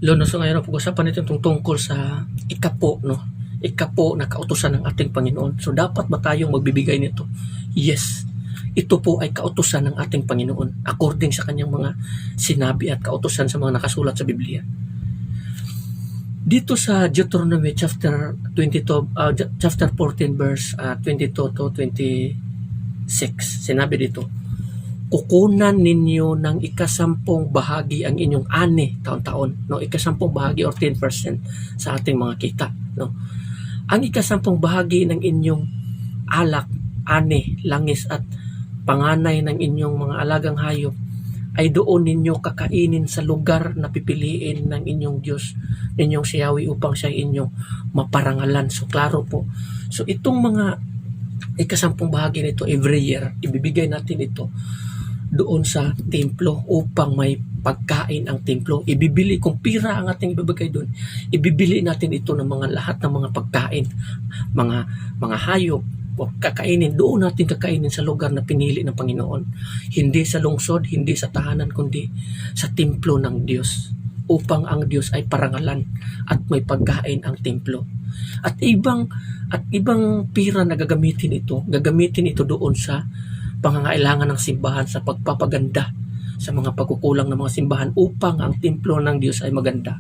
Luno, so ngayon pag-usapan natin itong tungkol sa ikapo, no? Ikapo na kautusan ng ating Panginoon. So dapat ba tayong magbibigay nito? Yes. Ito po ay kautusan ng ating Panginoon according sa kanyang mga sinabi at kautusan sa mga nakasulat sa Biblia. Dito sa Deuteronomy chapter 22, chapter 14 verse 22 to 26, sinabi dito, kukunan ninyo ng ikasampung bahagi ang inyong ani taon-taon, no? Ikasampung bahagi or 10% sa ating mga kita, no? Ang ikasampung bahagi ng inyong alak, ani, langis at panganay ng inyong mga alagang hayop ay doon ninyo kakainin sa lugar na pipiliin ng inyong Diyos, ninyong si Yahweh, upang siya inyong maparangalan. So klaro po. So itong mga ikasampung bahagi nito every year, ibibigay natin ito doon sa templo upang may pagkain ang templo. Ibibili, kung pira ang ating ibibigay doon, ibibili natin ito ng mga lahat ng mga pagkain, mga hayop, o kakainin, doon natin kakainin sa lugar na pinili ng Panginoon. Hindi sa lungsod, hindi sa tahanan, kundi sa templo ng Diyos, upang ang Diyos ay parangalan at may pagkain ang templo. At ibang pira na gagamitin ito doon sa pangangailangan ng simbahan, sa pagpapaganda sa mga pagkukulang ng mga simbahan upang ang templo ng Diyos ay maganda,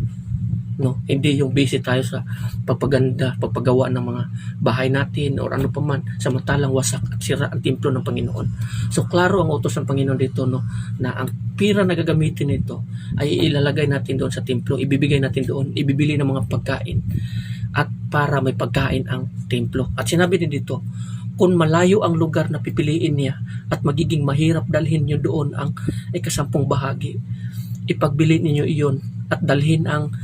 no? Hindi yung busy tayo sa pagpaganda, pagpagawa ng mga bahay natin or ano pa man, samantalang wasak at sira ang templo ng Panginoon. So klaro ang utos ng Panginoon dito, no, na ang pira na gagamitin nito ay ilalagay natin doon sa templo, ibibigay natin doon, ibibili ng mga pagkain at para may pagkain ang templo. At sinabi din dito, kung malayo ang lugar na pipiliin niya at magiging mahirap dalhin niyo doon ang ikasampung bahagi, ipagbili ninyo iyon at dalhin ang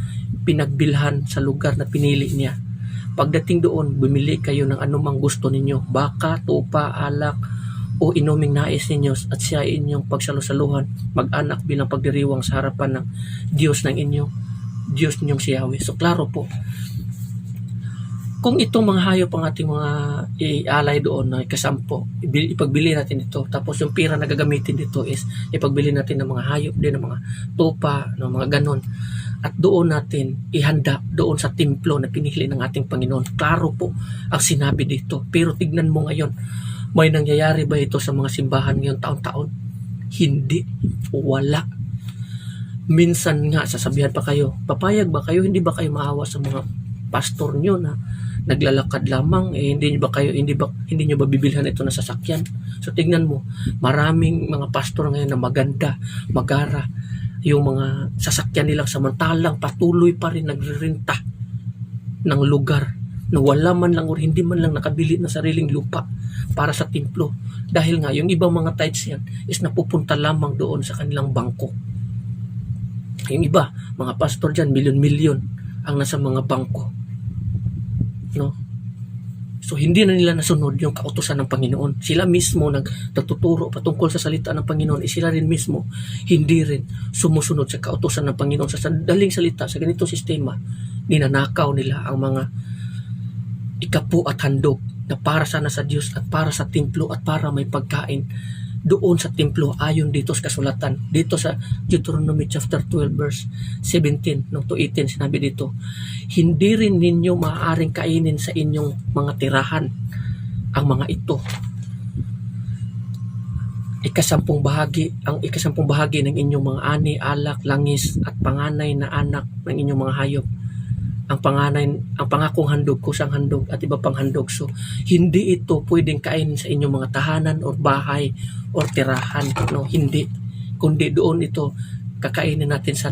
pinagbilhan sa lugar na pinili niya. Pagdating doon, bumili kayo ng anumang gusto ninyo, baka, tupa, alak, o inuming nais ninyo, at siya inyong pagsalusaluhan, mag-anak bilang pagdiriwang sa harapan ng Diyos ng inyong Diyos ninyong si Yahweh. So klaro po, kung itong mga hayop ang ating mga ialay doon na ikasampo, ipagbili natin ito. Tapos yung pira na gagamitin dito is ipagbili natin ng mga hayop din, ng mga tupa, ng mga ganon. At doon natin ihanda doon sa templo na pinili ng ating Panginoon. Klaro po ang sinabi dito. Pero tignan mo ngayon, may nangyayari ba ito sa mga simbahan ngayon taon-taon? Hindi. Wala. Minsan nga, sasabihan pa kayo, papayag ba kayo, hindi ba kayo maawa sa mga pastor nyo na naglalakad lamang, hindi nyo ba bibilhan ito na sasakyan? So tignan mo, maraming mga pastor ngayon na maganda, magara, yung mga sasakyan nilang samantalang patuloy pa rin nagrerenta ng lugar na wala man lang o hindi man lang nakabili ng sariling lupa para sa templo. Dahil nga yung ibang mga tithes yan is napupunta lamang doon sa kanilang bangko. Yung iba, mga pastor dyan, milyon-milyon ang nasa mga bangko, no? So hindi na nila nasunod yung kautusan ng Panginoon. Sila mismo nagtuturo patungkol sa salita ng Panginoon, sila rin mismo hindi rin sumusunod sa kautusan ng Panginoon. Sa sadaling salita, sa ganitong sistema, ninanakaw nila ang mga ikapu at handog na para sana sa Diyos at para sa templo at para may pagkain doon sa templo, ayon dito sa kasulatan. Dito sa Deuteronomy chapter 12 verse 17 to 18, sinabi dito, hindi rin ninyo maaaring kainin sa inyong mga tirahan ang mga ito. Ang ikasampung bahagi ng inyong mga ani, alak, langis at panganay na anak ng inyong mga hayop. Ang pangakong handog, kusang handog at iba pang handog. So hindi ito pwedeng kainin sa inyong mga tahanan or bahay or tirahan, no? Hindi, kundi doon ito kakainin natin sa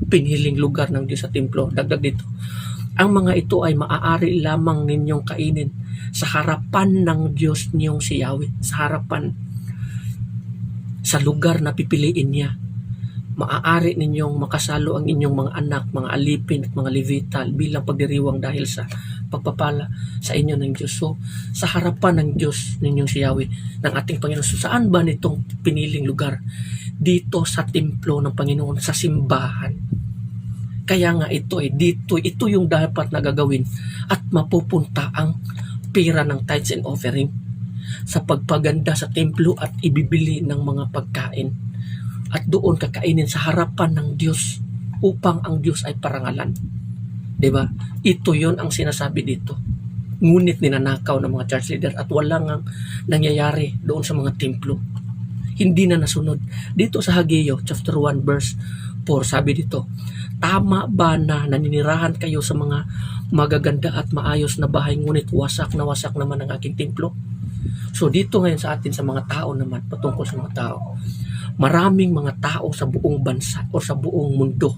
piniling lugar ng Diyos sa templo. Dagdag dito, ang mga ito ay maaari lamang ninyong kainin sa harapan ng Diyos ninyong si Yahweh, sa harapan, sa lugar na pipiliin niya. Maaari ninyong makasalo ang inyong mga anak, mga alipin at mga levita bilang pagdiriwang dahil sa pagpapala sa inyo ng Diyos. So, sa harapan ng Diyos ninyong si Yahweh, ng ating Panginoon. So, saan ba nitong piniling lugar? Dito sa templo ng Panginoon, sa simbahan. Kaya nga ito yung dapat na gagawin at mapupunta ang pira ng tithes and offering sa pagpaganda sa templo at ibibili ng mga pagkain. At doon kakainin sa harapan ng Diyos upang ang Diyos ay parangalan. Diba? Ito yon ang sinasabi dito. Ngunit ninanakaw ng mga church leader at walang nangyayari doon sa mga templo. Hindi na nasunod. Dito sa Hageo chapter 1 verse 4, sabi dito, tama ba na naninirahan kayo sa mga magaganda at maayos na bahay, ngunit wasak naman ang aking templo? So dito ngayon sa atin, sa mga tao naman, patungkol sa mga tao, maraming mga tao sa buong bansa o sa buong mundo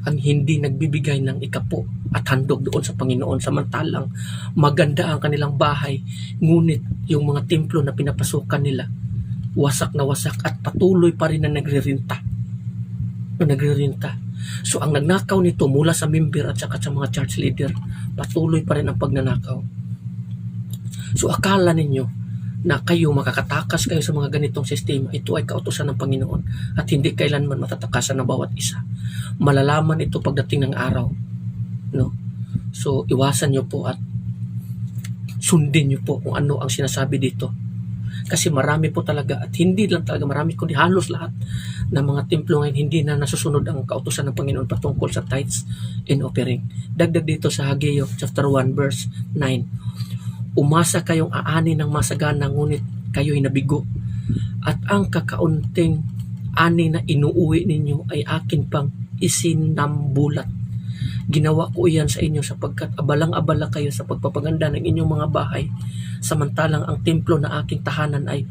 ang hindi nagbibigay ng ikapo at handog doon sa Panginoon, samantalang maganda ang kanilang bahay, ngunit yung mga templo na pinapasukan nila wasak na wasak at patuloy pa rin na nagre-renta. So ang nagnakaw nito mula sa member at saka sa mga church leader, patuloy pa rin ang pagnanakaw. So akala ninyo na kayo makakatakas kayo sa mga ganitong sistema, ito ay kautusan ng Panginoon at hindi kailanman matatakasan ng bawat isa. Malalaman ito pagdating ng araw, no? So iwasan nyo po at sundin nyo po kung ano ang sinasabi dito, kasi marami po talaga, at hindi lang talaga marami kundi halos lahat ng mga templo ngayon hindi na nasusunod ang kautusan ng Panginoon patungkol sa tithes and offering. Dagdag dito sa Hageo chapter 1 verse 9, umasa kayong aani ng masagana, ngunit kayo'y nabigo, at ang kakaunting ani na inuuwi ninyo ay akin pang isinambulat. Ginawa ko iyan sa inyo sapagkat abalang-abala kayo sa pagpapaganda ng inyong mga bahay, samantalang ang templo na aking tahanan ay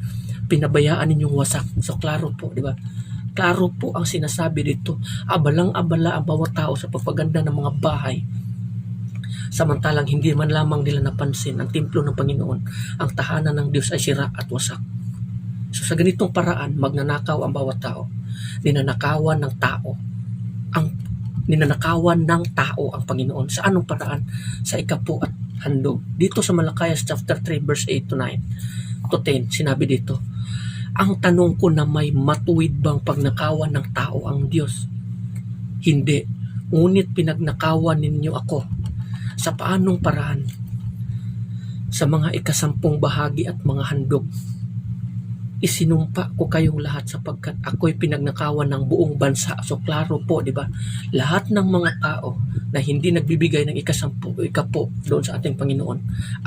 pinabayaan ninyong wasak. So klaro po, di ba? Klaro po ang sinasabi dito. Abalang-abala ang bawat tao sa pagpapaganda ng mga bahay, samantalang hindi man lamang nila napansin ang templo ng Panginoon, ang tahanan ng Diyos ay sira at wasak. So sa ganitong paraan, magnanakaw ang bawat tao. Ninanakawan ng tao ang Panginoon. Sa anong paraan? Sa ikapo at handog. Dito sa Malakayas chapter 3 verse 8 to 9 to 10, sinabi dito, ang tanong ko na may matuwid bang pagnakawan ng tao ang Diyos? Hindi. Ngunit pinagnakawan ninyo ako. Sa paanong paraan? Sa mga ikasampung bahagi at mga handog. Isinumpa ko kayong lahat sapagkat ako'y pinagnakawan ng buong bansa. So klaro po, di ba? Lahat ng mga tao na hindi nagbibigay ng ikapo doon sa ating Panginoon,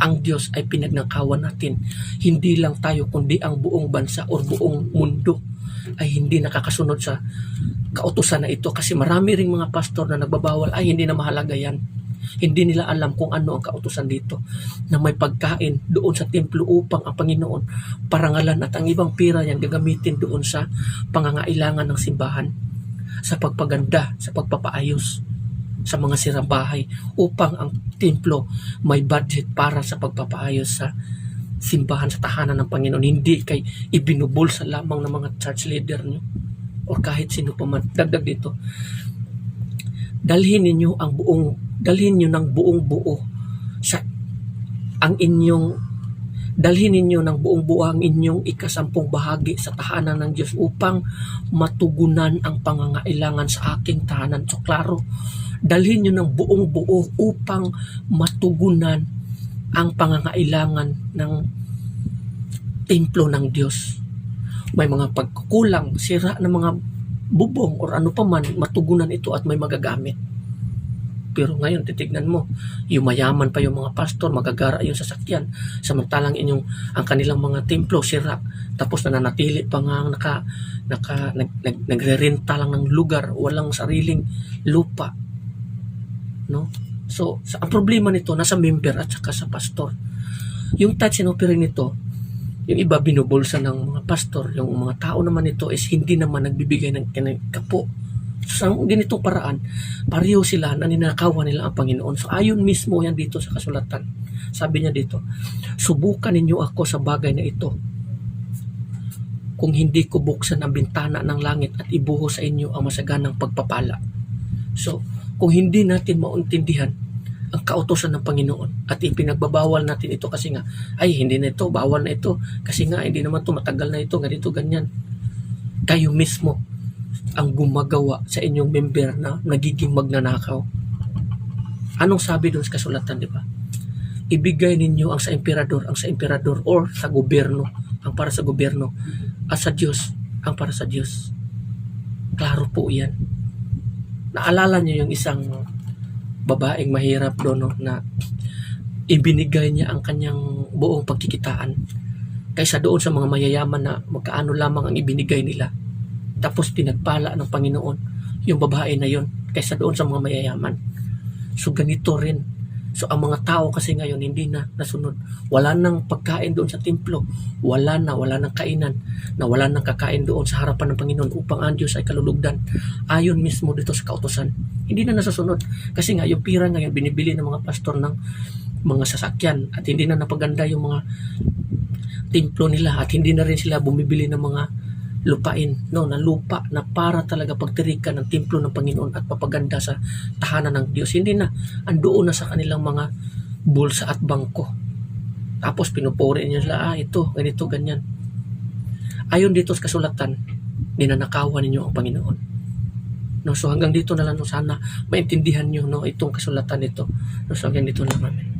ang Diyos ay pinagnakawan natin. Hindi lang tayo, kundi ang buong bansa o buong mundo ay hindi nakakasunod sa kautusan na ito, kasi marami ring mga pastor na nagbabawal, ay hindi na mahalaga yan. Hindi nila alam kung ano ang kautusan dito, na may pagkain doon sa templo upang ang Panginoon parangalan at ang ibang pira yan gagamitin doon sa pangangailangan ng simbahan, sa pagpaganda, sa pagpapaayos sa mga sirang bahay, upang ang templo may budget para sa pagpapaayos sa simbahan, sa tahanan ng Panginoon. Hindi kay ibinubulsa lamang ng mga church leader nyo o kahit sino pa man. Dagdag dito, dalhin niyo ng buong buo ang inyong ikasampung bahagi sa tahanan ng Diyos upang matugunan ang pangangailangan sa aking tahanan. So klaro, dalhin niyo ng buong buo upang matugunan ang pangangailangan ng templo ng Diyos. May mga pagkukulang, sira ng mga bubong or ano pa man, matugunan ito at may magagamit. Pero ngayon, titignan mo, yung mayaman pa yung mga pastor, magagara yung sasakyan, samantalang ang kanilang mga templo sira, tapos nananatili pa nga nagre-renta lang ng lugar, walang sariling lupa, no? So ang problema nito nasa member at saka sa pastor. Yung tithes and offering nito, yung iba binubulsa ng mga pastor, yung mga tao naman ito is hindi naman nagbibigay ng kapo. So sa ganitong paraan, pareho sila na ninakawan nila ang Panginoon. So ayon mismo yan dito sa kasulatan. Sabi niya dito, subukan ninyo ako sa bagay na ito, kung hindi ko buksan ang bintana ng langit at ibuhos sa inyo ang masaganang pagpapala. So kung hindi natin maintindihan ang kautusan ng Panginoon at ipinagbabawal natin ito kasi nga, ay hindi na ito, bawal na ito, kasi nga hindi naman ito, matagal na ito, ganito, ganyan. Kayo mismo ang gumagawa sa inyong member na nagiging magnanakaw. Anong sabi doon sa kasulatan, di ba? Ibigay ninyo ang sa emperador or sa gobyerno, ang para sa gobyerno, at sa Diyos, ang para sa Diyos. Klaro po yan. Naalala niyo yung isang babaeng mahirap doon, no, na ibinigay niya ang kanyang buong pagkikitaan kaysa doon sa mga mayayaman na magkaano lamang ang ibinigay nila. Tapos pinagpala ng Panginoon yung babae na yon kaysa doon sa mga mayayaman. So ganito rin. So ang mga tao kasi ngayon hindi na nasunod. Wala nang pagkain doon sa templo. Wala nang kainan. Na wala nang kakain doon sa harapan ng Panginoon upang ang Diyos ay kalulugdan. Ayon mismo dito sa kautusan. Hindi na nasusunod. Kasi nga yung pira ngayon binibili ng mga pastor ng mga sasakyan at hindi na napaganda yung mga templo nila at hindi na rin sila bumibili ng mga lupain, no, na lupa na para talaga pagtirikan ng templo ng Panginoon at papaganda sa tahanan ng Diyos. Hindi na, andoon na sa kanilang mga bulsa at bangko. Tapos pinupuri niya sila, ito, ganito, ganyan. Ayon dito sa kasulatan, ninanakawan ninyo ang Panginoon. No, so hanggang dito na lang, no, sana maintindihan nyo, no, itong kasulatan nito. No, so hanggang dito na naman.